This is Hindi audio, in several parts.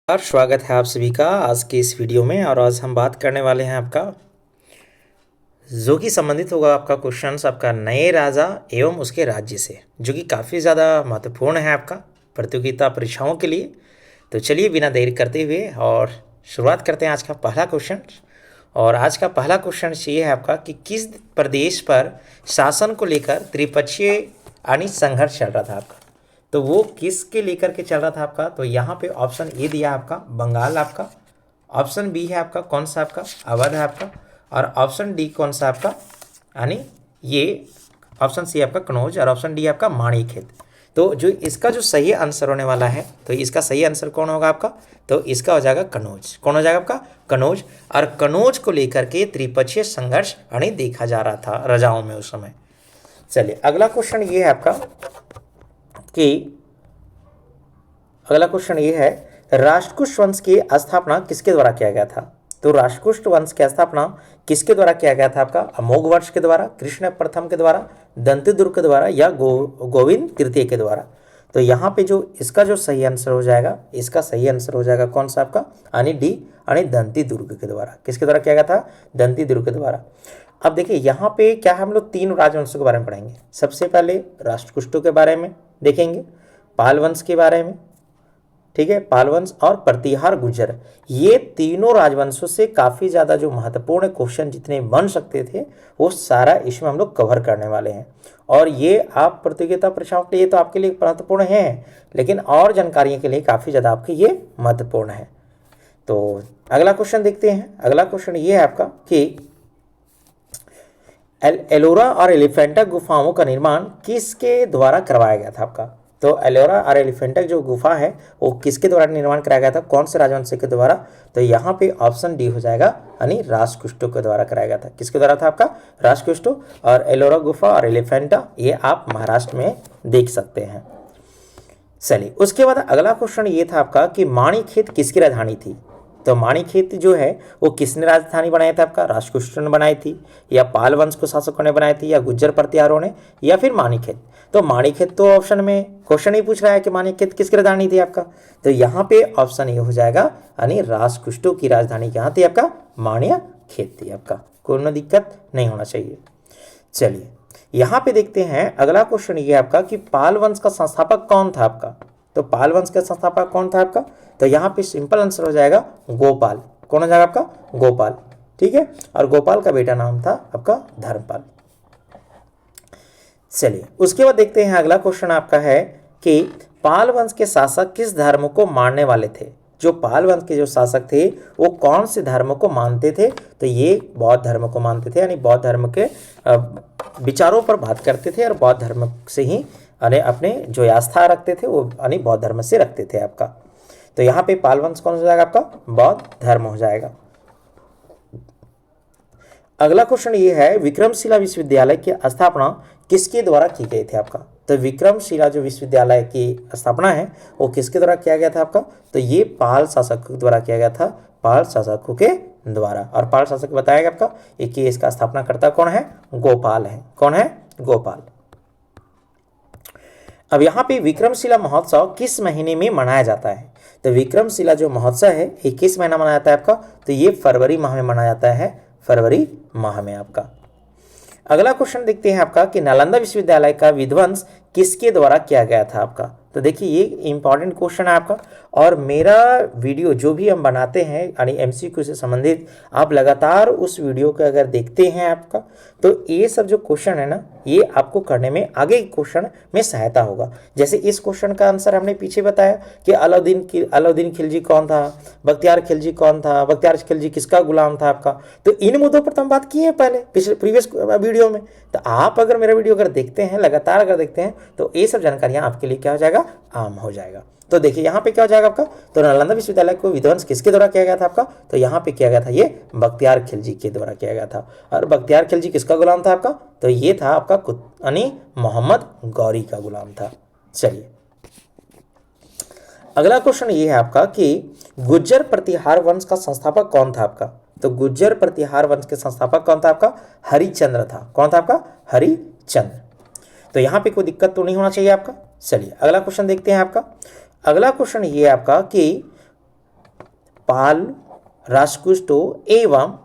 और स्वागत है आप सभी का आज के इस वीडियो में। और आज हम बात करने वाले हैं आपका जो कि संबंधित होगा आपका क्वेश्चंस आपका नए राजा एवं उसके राज्य से, जो कि काफ़ी ज़्यादा महत्वपूर्ण है आपका प्रतियोगिता परीक्षाओं के लिए। तो चलिए बिना देरी करते हुए और शुरुआत करते हैं आज का पहला क्वेश्चन। और आज का पहला क्वेश्चन ये है आपका कि किस प्रदेश पर शासन को लेकर त्रिपक्षीय यानी संघर्ष चल रहा था आपका। तो वो किसके लेकर के चल रहा था आपका। तो यहाँ पे ऑप्शन ए दिया आपका बंगाल आपका, ऑप्शन बी है आपका कौन सा आपका अवध है आपका, और ऑप्शन डी कौन सा आपका यानी ये ऑप्शन सी आपका कन्नौज, और ऑप्शन डी आपका माणिकखेत। तो जो इसका जो सही आंसर होने वाला है, तो इसका सही आंसर कौन होगा आपका। तो इसका हो जाएगा कन्नौज। कौन हो जाएगा आपका कन्नौज। और कन्नौज को लेकर के त्रिपक्षीय संघर्ष यानी देखा जा रहा था रजाओं में उस समय। चलिए अगला क्वेश्चन ये है आपका कि अगला क्वेश्चन ये है राष्ट्रकूट वंश की स्थापना किसके द्वारा किया गया था। तो राष्ट्रकूट वंश की स्थापना किसके द्वारा किया गया था आपका। अमोघवर्ष के द्वारा, कृष्ण प्रथम के द्वारा, दंतिदुर्ग के द्वारा, या गोविंद तृतीय के द्वारा। तो यहाँ पे जो इसका जो सही आंसर हो जाएगा, इसका सही आंसर हो जाएगा कौन सा आपका यानी डी यानी दंतिदुर्ग के द्वारा। किसके द्वारा किया गया था, दंतिदुर्ग के द्वारा। अब देखिए यहाँ पे क्या हम लोग तीन राजवंशों के बारे में पढ़ेंगे। सबसे पहले राष्ट्रकूटों के बारे में देखेंगे, पाल वंश के बारे में, ठीक है, पाल वंश और प्रतिहार गुर्जर। ये तीनों राजवंशों से काफ़ी ज़्यादा जो महत्वपूर्ण क्वेश्चन जितने बन सकते थे वो सारा इसमें हम लोग कवर करने वाले हैं। और ये आप प्रतियोगिता परीक्षाओं के लिए तो आपके लिए महत्वपूर्ण है, लेकिन और जानकारियों के लिए काफ़ी ज़्यादा आपके ये महत्वपूर्ण है। तो अगला क्वेश्चन देखते हैं। अगला क्वेश्चन ये है आपका कि एलोरा और एलिफेंटा गुफाओं का निर्माण किसके द्वारा करवाया गया था आपका। तो एलोरा और एलिफेंटक जो गुफा है वो किसके द्वारा निर्माण कराया गया था, कौन से राजवंश के द्वारा। तो यहाँ पे ऑप्शन डी हो जाएगा यानी राष्ट्रकूटों के द्वारा कराया गया था। किसके द्वारा था आपका, राष्ट्रकूटों। और एलोरा गुफा और एलिफेंटा ये आप महाराष्ट्र में देख सकते हैं। चलिए उसके बाद अगला क्वेश्चन ये था आपका कि माणिकखेत किसकी राजधानी थी। तो माणिकखेत जो है वो किसने राजधानी बनाया था आपका, राष्ट्रकूटों ने बनाई थी, या पाल वंश को शासकों ने बनाई थी, या गुज्जर प्रतिहारों ने, या फिर माणिकखेत। तो माणिकखेत तो ऑप्शन में क्वेश्चन ही पूछ रहा है कि माणिकखेत किसकी राजधानी थी आपका। तो यहाँ पे ऑप्शन ये हो जाएगा यानी राष्ट्रकूटों की राजधानी कहाँ थी आपका, माणिकखेत थी आपका। कोई दिक्कत नहीं होना चाहिए। चलिए यहाँ पे देखते हैं अगला क्वेश्चन ये आपका कि पाल वंश का संस्थापक कौन था आपका। तो पाल वंश का संस्थापक कौन था आपका। तो यहाँ पे सिंपल आंसर हो जाएगा गोपाल। कौन हो जाएगा आपका, गोपाल, ठीक है। और गोपाल का बेटा नाम था आपका धर्मपाल। चलिए उसके बाद देखते हैं अगला क्वेश्चन आपका है कि पाल वंश के शासक किस धर्म को मानने वाले थे। जो पाल वंश के जो शासक थे वो कौन से धर्म को मानते थे। तो ये बौद्ध धर्म को मानते थे, यानी बौद्ध धर्म के विचारों पर बात करते थे, और बौद्ध धर्म से ही अपने जो आस्था रखते थे वो यानी बौद्ध धर्म से रखते थे आपका। तो यहाँ पे पाल वंश कौन हो जाएगा आपका, बौद्ध धर्म हो जाएगा। अगला क्वेश्चन ये है विक्रमशिला विश्वविद्यालय की स्थापना किसके द्वारा की गई थी आपका। तो विक्रमशिला जो विश्वविद्यालय की स्थापना है वो किसके द्वारा किया गया था आपका। तो ये पाल शासकों द्वारा किया गया था, पाल शासकों के द्वारा। और पाल शासक बताया आपका कि इसका स्थापनाकर्ता कौन है, गोपाल है। कौन है, गोपाल। अब यहाँ पे विक्रमशिला महोत्सव किस महीने में मनाया जाता है। तो विक्रमशिला जो महोत्सव है ये किस महीना मनाया जाता है आपका। तो ये फरवरी माह में मनाया जाता है, फरवरी माह में आपका। अगला क्वेश्चन देखते हैं आपका कि नालंदा विश्वविद्यालय का विध्वंस किसके द्वारा किया गया था आपका। तो देखिए ये इंपॉर्टेंट क्वेश्चन है आपका। और मेरा वीडियो जो भी हम बनाते हैं यानी एमसीक्यू से संबंधित, आप लगातार उस वीडियो को अगर देखते हैं आपका, तो ये सब जो क्वेश्चन है ना ये आपको करने में आगे क्वेश्चन में सहायता होगा। जैसे इस क्वेश्चन का आंसर हमने पीछे बताया कि अलाउद्दीन खिलजी कौन था, बख्तियार खिलजी कौन था, बख्तियार खिलजी किसका गुलाम था आपका। तो इन मुद्दों पर तो हम बात किए हैं पहले प्रीवियस वीडियो में। तो आप अगर मेरा वीडियो अगर देखते हैं, लगातार अगर देखते हैं, तो ये सब जानकारियां आपके लिए क्या हो जाएगा, आम हो जाएगा। तो देखिए यहाँ पे क्या हो जाएगा आपका। तो नालंदा विश्वविद्यालय को विध्वंस किसके द्वारा किया गया था आपका। तो यहाँ पे किया गया था ये बख्तियार खिलजी के द्वारा किया गया था। और बख्तियार खिलजी किसका गुलाम था आपका। तो ये था आपका यानी मोहम्मद गौरी का गुलाम था। चलिए अगला क्वेश्चन ये है आपका कि गुज्जर प्रतिहार वंश का संस्थापक कौन था आपका। तो गुज्जर प्रतिहार वंश के संस्थापक कौन था आपका, हरिश्चंद्र था। कौन था आपका, हरिश्चंद्र। तो यहाँ पे कोई दिक्कत तो नहीं होना चाहिए आपका। चलिए अगला क्वेश्चन देखते हैं आपका। अगला क्वेश्चन ये है आपका कि पाल, राजकुष्टों एवं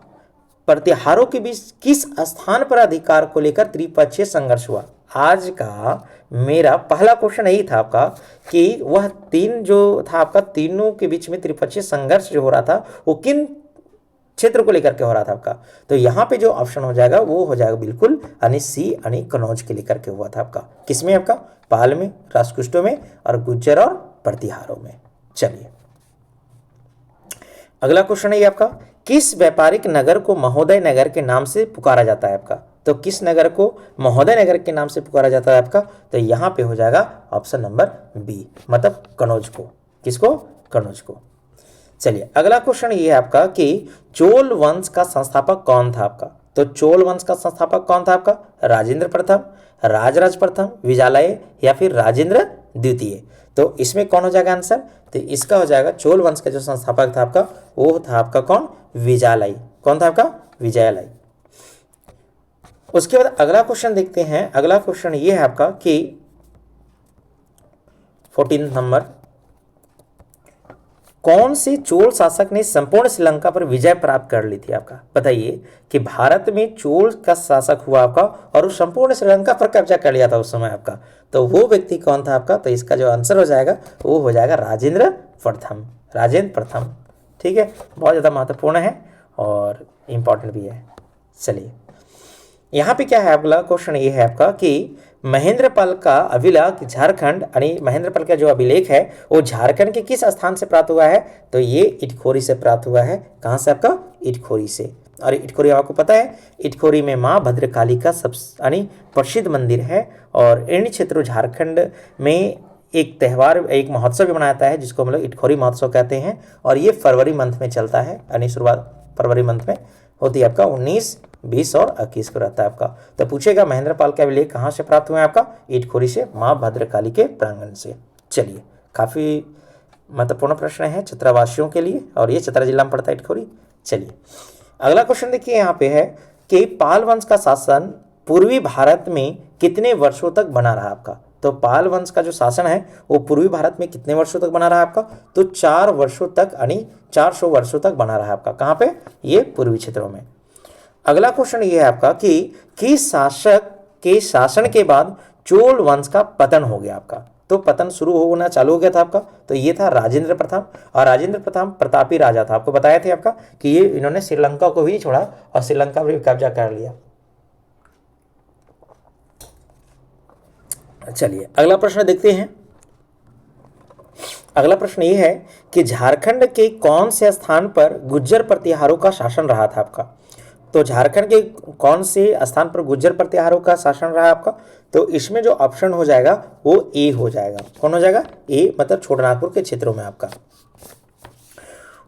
प्रतिहारों के बीच किस स्थान पर अधिकार को लेकर त्रिपक्षीय संघर्ष हुआ? आज का मेरा पहला क्वेश्चन यही था आपका कि वह तीन जो था आपका, तीनों के बीच में त्रिपक्षीय संघर्ष जो हो रहा था वो किन क्षेत्र को लेकर के हो रहा था आपका? तो यहाँ पे जो ऑप्शन हो जाएगा वो हो जाएगा बिल्कुल यानी सी यानी कनौज के लेकर के हुआ था आपका। किसमें? आपका पाल में, राजकुष्टों में और गुज्जर और प्रतिहारों में। चलिए अगला क्वेश्चन है आपका, किस व्यापारिक नगर को महोदय नगर के नाम से पुकारा जाता है आपका? तो किस नगर को महोदय नगर के नाम से पुकारा जाता है आपका? तो यहाँ पे हो जाएगा ऑप्शन नंबर बी, मतलब कनौज को। किसको? कनौज को। चलिए अगला क्वेश्चन ये है आपका कि चोल वंश का संस्थापक कौन था आपका? तो चोल वंश का संस्थापक कौन था आपका? राजेंद्र प्रथम, राजराज प्रथम, विजयालय या फिर राजेंद्र द्वितीय? तो इसमें कौन हो जाएगा आंसर? तो इसका हो जाएगा चोल वंश का जो संस्थापक था आपका वो था आपका कौन? विजयालय। कौन था आपका? विजयालय। उसके बाद अगला क्वेश्चन देखते हैं। अगला क्वेश्चन ये है आपका कि 14 नंबर, कौन से चोल शासक ने संपूर्ण श्रीलंका पर विजय प्राप्त कर ली थी आपका? बताइए कि भारत में चोल का शासक हुआ आपका और वो संपूर्ण श्रीलंका पर कब्जा कर लिया था उस समय आपका। तो वो व्यक्ति कौन था आपका? तो इसका जो आंसर हो जाएगा वो हो जाएगा राजेंद्र प्रथम। राजेंद्र प्रथम। ठीक है, बहुत ज़्यादा महत्वपूर्ण है और इम्पॉर्टेंट भी है। चलिए यहाँ पे क्या है, अगला क्वेश्चन ये है आपका कि महेंद्रपाल का अभिलेख झारखंड यानी महेंद्रपाल का जो अभिलेख है वो झारखंड के किस स्थान से प्राप्त हुआ है? तो ये इटखोरी से प्राप्त हुआ है। कहाँ से आपका? इटखोरी से। और इटखोरी आपको पता है, इटखोरी में माँ भद्रकाली का सब यानी प्रसिद्ध मंदिर है। और इन क्षेत्रों झारखंड में एक त्यौहार, एक महोत्सव भी मनाया जाता है जिसको हम लोग इटखोरी महोत्सव कहते हैं। और ये फरवरी मंथ में चलता है, यानी शुरुआत फरवरी मंथ में होती है आपका। 19, 20 और 21 को रहता है आपका। तो पूछेगा महेंद्रपाल का अभिलेख कहाँ से प्राप्त हुआ है आपका? इटखोरी से, माँ भद्रकाली के प्रांगण से। चलिए काफ़ी महत्वपूर्ण प्रश्न है चतरावासियों के लिए और ये चतरा जिला में पड़ता है इटखोरी। चलिए अगला क्वेश्चन देखिए, यहाँ पे है कि पाल वंश का शासन पूर्वी भारत में कितने वर्षों तक बना रहा आपका? तो पाल वंश का जो शासन है वो पूर्वी भारत में कितने वर्षों तक बना रहा आपका? तो 4 वर्षों तक यानी 400 वर्षों तक बना रहा आपका। कहाँ पे? ये पूर्वी क्षेत्रों में। अगला क्वेश्चन ये है आपका कि किस शासक के शासन के बाद चोल वंश का पतन हो गया आपका? तो पतन शुरू होना चालू हो गया था आपका। तो ये था राजेंद्र प्रथम। और राजेंद्र प्रथम प्रतापी राजा था। आपको बताया था आपका कि ये इन्होंने श्रीलंका को भी छोड़ा और श्रीलंका पर भी कब्जा कर लिया। चलिए अगला प्रश्न देखते हैं। अगला प्रश्न ये है कि झारखंड के कौन से स्थान पर गुज्जर प्रतिहारों का शासन रहा था आपका? तो झारखंड के कौन से स्थान पर गुज्जर प्रतिहारों का शासन रहा आपका? तो इसमें जो ऑप्शन हो जाएगा वो ए हो जाएगा। कौन हो जाएगा? ए, मतलब छोटानागपुर के क्षेत्रों में आपका।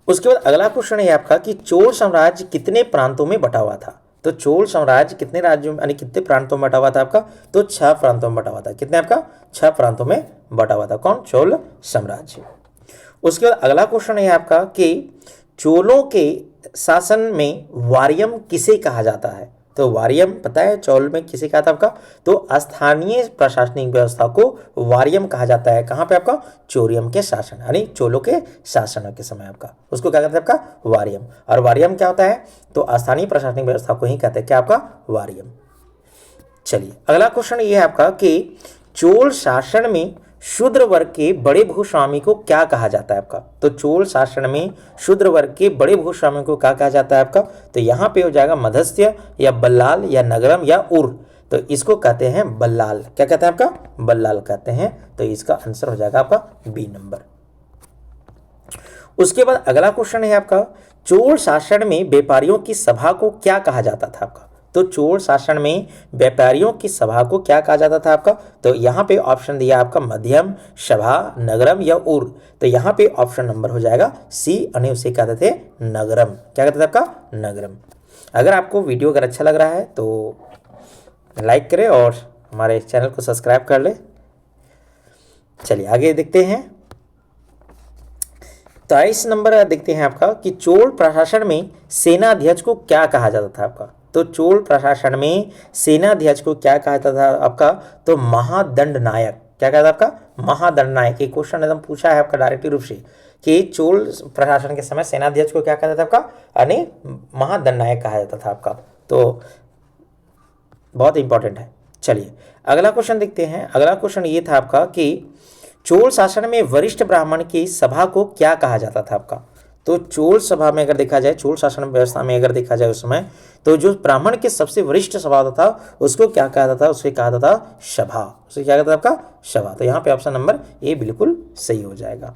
उसके बाद अगला क्वेश्चन है आपका कि चोल साम्राज्य कितने प्रांतों में बटा हुआ था? तो चोल साम्राज्य कितने राज्यों यानी कितने प्रांतों में बटा हुआ था आपका? तो 6 प्रांतों में बटा हुआ था। कितने आपका? 6 प्रांतों में बटा हुआ था। कौन? चोल साम्राज्य। उसके बाद अगला क्वेश्चन है आपका कि चोलों के शासन में वारियम किसे कहा जाता है? तो वारियम पता है चोल में किसे कहा था आपका? तो स्थानीय प्रशासनिक व्यवस्था को वारियम कहा जाता है। कहाँ पे आपका? चोरियम के शासन यानी चोलों के शासन के समय आपका उसको क्या कहते हैं आपका? वारियम। और वारियम क्या होता है? तो स्थानीय प्रशासनिक व्यवस्था को ही कहते हैं क्या आपका? वारियम। चलिए अगला क्वेश्चन ये है आपका कि चोल शासन में शूद्र वर्ग के बड़े भूस्वामी को क्या कहा जाता है आपका? तो चोल शासन में शूद्र वर्ग के बड़े भूस्वामी को क्या कहा जाता है आपका? तो यहाँ पे हो जाएगा मध्यस्थ्य या बल्लाल या नगरम या उर। तो इसको कहते हैं बल्लाल। क्या कहते हैं आपका? बल्लाल कहते हैं। तो इसका आंसर हो जाएगा आपका बी नंबर। उसके बाद अगला क्वेश्चन है आपका चोल शासन में व्यापारियों की सभा को क्या कहा जाता था आपका? तो चोल शासन में व्यापारियों की सभा को क्या कहा जाता था आपका? तो यहाँ पे ऑप्शन दिया आपका मध्यम, सभा, नगरम या उर। तो यहाँ पे ऑप्शन नंबर हो जाएगा सी यानी उसे कहते थे नगरम। क्या कहते थे आपका? नगरम। अगर आपको वीडियो अगर अच्छा लग रहा है तो लाइक करें और हमारे चैनल को सब्सक्राइब कर ले। चलिए आगे देखते हैं। 23 नंबर देखते हैं आपका कि चोल प्रशासन में सेनाध्यक्ष को क्या कहा जाता था आपका? तो चोल प्रशासन में सेनाध्यक्ष को क्या कहा जाता था आपका? तो महादंड नायक। क्या कहता था आपका? महादंड नायक। ये क्वेश्चन एकदम पूछा है आपका डायरेक्ट रूप से कि चोल प्रशासन के समय सेनाध्यक्ष को क्या कहता था आपका, यानी महादंडनायक कहा जाता था आपका। तो बहुत इंपॉर्टेंट है। चलिए अगला क्वेश्चन देखते हैं। अगला क्वेश्चन ये था आपका कि चोल शासन में वरिष्ठ ब्राह्मण की सभा को क्या कहा जाता था आपका। तो चोल सभा में अगर देखा जाए, चोल शासन व्यवस्था में अगर देखा जाए उस समय, तो जो ब्राह्मण के सबसे वरिष्ठ सभा होता था उसको क्या कहा जाता था, उसे कहा जाता था सभा। उसे क्या कहता था आपका, सभा। तो यहाँ पे ऑप्शन नंबर ए बिल्कुल सही हो जाएगा।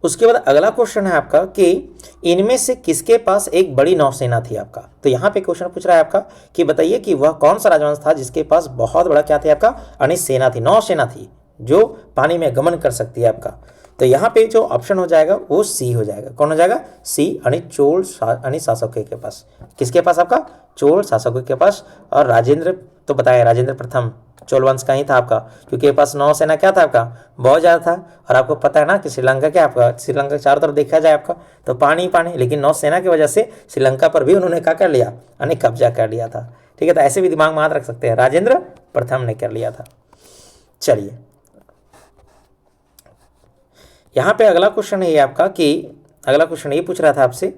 उसके बाद अगला क्वेश्चन है आपका कि इनमें से किसके पास एक बड़ी नौसेना थी आपका। तो यहाँ पे क्वेश्चन पूछ रहा है आपका कि बताइए कि वह कौन सा राजवंश था जिसके पास बहुत बड़ा क्या था आपका, यानी सेना थी, नौसेना थी जो पानी में गमन कर सकती है आपका। तो यहाँ पे जो ऑप्शन हो जाएगा वो सी हो जाएगा। कौन हो जाएगा, सी, यानी चोल यानी शासकों के पास। किसके पास आपका, चोल शासकों के पास। और राजेंद्र तो बताया, राजेंद्र प्रथम चोल वंश का ही था आपका, क्योंकि ये पास नौसेना क्या था आपका, बहुत ज़्यादा था। और आपको पता है ना कि श्रीलंका क्या आपका, श्रीलंका के चारों तरफ देखा जाए आपका तो पानी पानी, लेकिन नौसेना की वजह से श्रीलंका पर भी उन्होंने क्या कर लिया, यानी कब्जा कर लिया था। ठीक है, तो ऐसे भी दिमाग में याद रख सकते हैं, राजेंद्र प्रथम ने कर लिया था। चलिए यहाँ पे अगला क्वेश्चन है ये आपका कि अगला क्वेश्चन ये पूछ रहा था आपसे,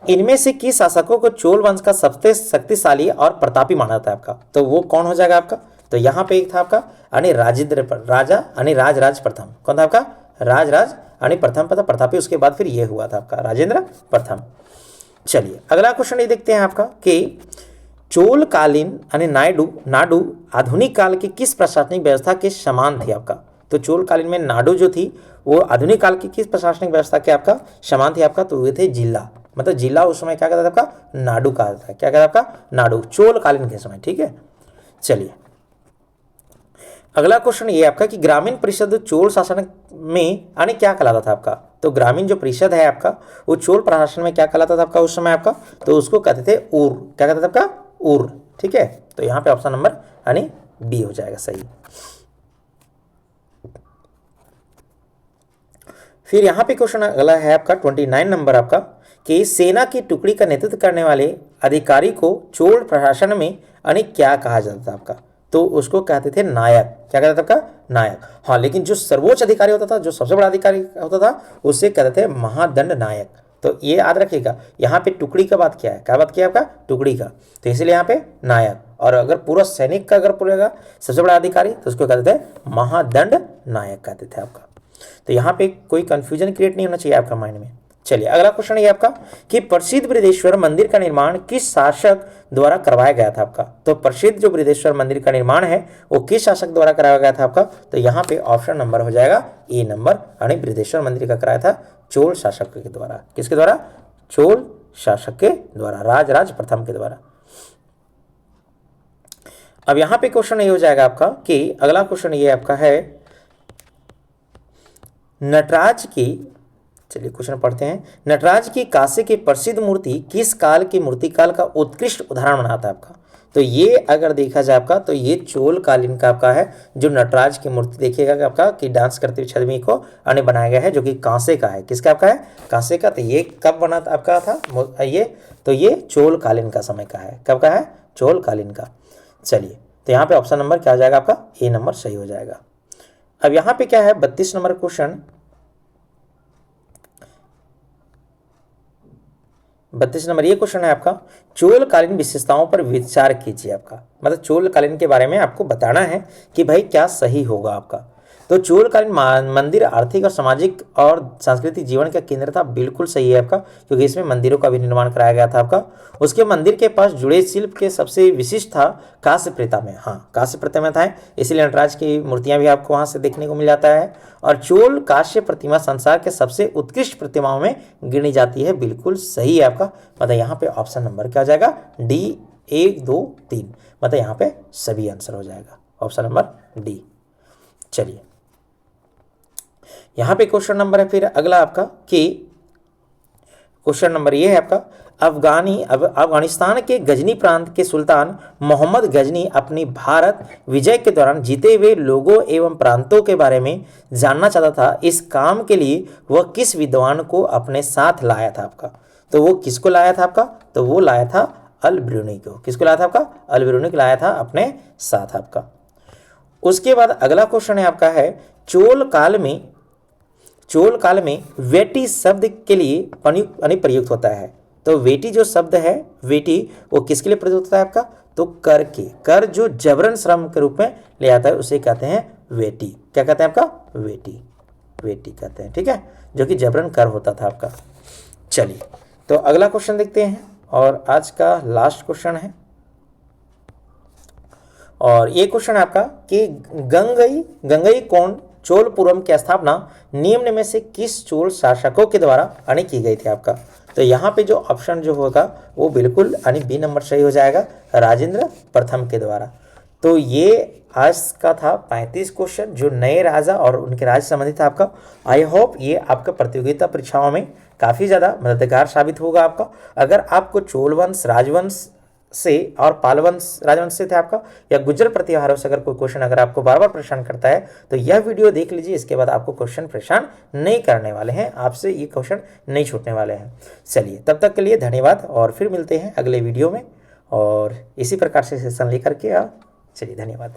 इनमें से किस शासकों को चोल वंश का सबसे शक्तिशाली और प्रतापी माना था आपका। तो वो कौन हो जाएगा आपका, तो यहाँ पे एक था आपका यानी राजेंद्र राजा यानी राजराज प्रथम। कौन था आपका, राजराज यानी प्रथम पता प्रतापी, उसके बाद फिर ये हुआ था आपका राजेंद्र प्रथम। चलिए अगला क्वेश्चन ये देखते हैं आपका कि चोल कालीन यानी नाडु आधुनिक काल की किस प्रशासनिक व्यवस्था के समान थी आपका। तो चोल कालीन में नाडु जो थी वो आधुनिक काल की किस प्रशासनिक व्यवस्था के आपका समान थी आपका, तो वे थे जिला। मतलब जिला उस समय क्या कहता था आपका, नाडु कहा था। क्या कहता था आपका, नाडु, चोल कालीन के समय। ठीक है, चलिए अगला क्वेश्चन ये आपका कि ग्रामीण परिषद चोल शासन में यानी क्या कहलाता था आपका। तो ग्रामीण जो परिषद है आपका वो चोल प्रशासन में क्या कहलाता था आपका उस समय आपका, तो उसको कहते थे उर। क्या कहते थे आपका, उर। ठीक है, तो यहाँ पे ऑप्शन नंबर यानी बी हो जाएगा सही। फिर यहाँ पे क्वेश्चन अगला है आपका 29 नंबर आपका कि सेना की टुकड़ी का नेतृत्व करने वाले अधिकारी को चोल प्रशासन में यानी क्या कहा जाता था आपका, तो उसको कहते थे नायक। क्या कहता था आपका, नायक। हाँ, लेकिन जो सर्वोच्च अधिकारी होता था, जो सबसे बड़ा अधिकारी होता था, उसे कहते थे महादंड नायक। तो ये याद रखिएगा, यहाँ पे टुकड़ी का बात किया है, क्या बात किया आपका, टुकड़ी का, तो इसलिए यहाँ पे नायक। और अगर पूरा सैनिक का अगर पूरेगा सबसे बड़ा अधिकारी तो उसको कहते थे महादंड नायक कहते थे आपका। तो यहाँ पे कोई कंफ्यूजन क्रिएट नहीं होना चाहिए आपका माइंड में। चलिए अगला क्वेश्चन ये आपका कि प्रसिद्ध बृहदेश्वर मंदिर का निर्माण किस शासक द्वारा करवाया गया था आपका। तो प्रसिद्ध जो बृहदेश्वर मंदिर का निर्माण है वो किस शासक द्वारा कराया गया था आपका, तो यहाँ पे ऑप्शन नंबर हो जाएगा ए नंबर, यानी बृहदेश्वर मंदिर का कराया था चोल शासक के द्वारा। किसके द्वारा, चोल शासक के द्वारा, राजराज प्रथम के द्वारा। अब यहाँ पे क्वेश्चन ये हो जाएगा आपका कि अगला क्वेश्चन ये आपका है नटराज की, चलिए क्वेश्चन पढ़ते हैं, नटराज की कांसे की प्रसिद्ध मूर्ति किस काल की मूर्तिकाल का उत्कृष्ट उदाहरण बनाता है आपका। तो ये अगर देखा जाए आपका तो ये चोल कालीन का आपका है, जो नटराज की मूर्ति देखिएगा आपका कि डांस करते हुए छवि को अन्य बनाया गया है, जो कि कांसे का है। किसका आपका है, कांसे का। तो ये कब बना था आपका था ये, तो ये चोल कालीन का समय का है। कब का है, चोल कालीन का। चलिए तो यहाँ पे ऑप्शन नंबर क्या हो जाएगा आपका, ए नंबर सही हो जाएगा। अब यहाँ पे क्या है 32 नंबर क्वेश्चन, 32 नंबर ये क्वेश्चन है आपका, चोल कालीन विशेषताओं पर विचार कीजिए आपका। मतलब चोल कालीन के बारे में आपको बताना है कि भाई क्या सही होगा आपका। तो चोल कालीन मंदिर आर्थिक और सामाजिक और सांस्कृतिक जीवन का केंद्र था, बिल्कुल सही है आपका, क्योंकि इसमें मंदिरों का भी निर्माण कराया गया था आपका। उसके मंदिर के पास जुड़े शिल्प के सबसे विशिष्ट था कांस्य प्रतिमा। हाँ, कांस्य प्रतिमा था, इसलिए नटराज की मूर्तियां भी आपको वहां से देखने को मिल जाता है। और चोल कांस्य प्रतिमा संसार के सबसे उत्कृष्ट प्रतिमाओं में गिनी जाती है, बिल्कुल सही है आपका। मतलब यहाँ पे ऑप्शन नंबर क्या हो जाएगा, डी 1 2 3, मतलब यहाँ पे सभी आंसर हो जाएगा, ऑप्शन नंबर डी। चलिए यहाँ पे क्वेश्चन नंबर है फिर अगला आपका कि क्वेश्चन नंबर ये है आपका, अफगानिस्तान के गजनी प्रांत के सुल्तान मोहम्मद गजनी अपनी भारत विजय के दौरान जीते हुए लोगों एवं प्रांतों के बारे में जानना चाहता था। इस काम के लिए वह किस विद्वान को अपने साथ लाया था आपका। तो वो किसको लाया था आपका, तो वो लाया था अल बिरूनी को। किसको लाया था आपका, अल बिरूनी को लाया था अपने साथ आपका। उसके बाद अगला क्वेश्चन है आपका है चोल काल में वेटी शब्द के लिए प्रयुक्त होता है। तो वेटी जो शब्द है, वेटी वो किसके लिए प्रयुक्त होता है आपका? तो कर जो जबरन श्रम के रूप में ले आता है उसे कहते हैं वेटी। क्या कहते हैं आपका? वेटी कहते हैं, ठीक है, जो कि जबरन कर होता था आपका। चलिए तो अगला क्वेश्चन देखते हैं और आज का लास्ट क्वेश्चन है। और ये क्वेश्चन है आपका कि गंगई कोंड चोलपुरम की स्थापना निम्न में से किस चोल शासकों के द्वारा की गई थी आपका? तो यहाँ पे जो ऑप्शन जो होगा वो बिल्कुल बी नंबर सही हो जाएगा, राजेंद्र प्रथम के द्वारा। तो ये आज का था 35 क्वेश्चन जो नए राजा और उनके राज्य संबंधित था आपका। आई होप ये आपका प्रतियोगिता परीक्षाओं में काफ़ी ज़्यादा मददगार साबित होगा आपका। अगर आपको चोल वंश, राजवंश से और पाल वंश, राजवंश से थे आपका, या गुर्जर प्रतिहारों से अगर कोई क्वेश्चन अगर आपको बार बार परेशान करता है तो यह वीडियो देख लीजिए। इसके बाद आपको क्वेश्चन परेशान नहीं करने वाले हैं, आपसे ये क्वेश्चन नहीं छूटने वाले हैं। चलिए तब तक के लिए धन्यवाद और फिर मिलते हैं अगले वीडियो में और इसी प्रकार से सेशन लेकर के चलिए धन्यवाद।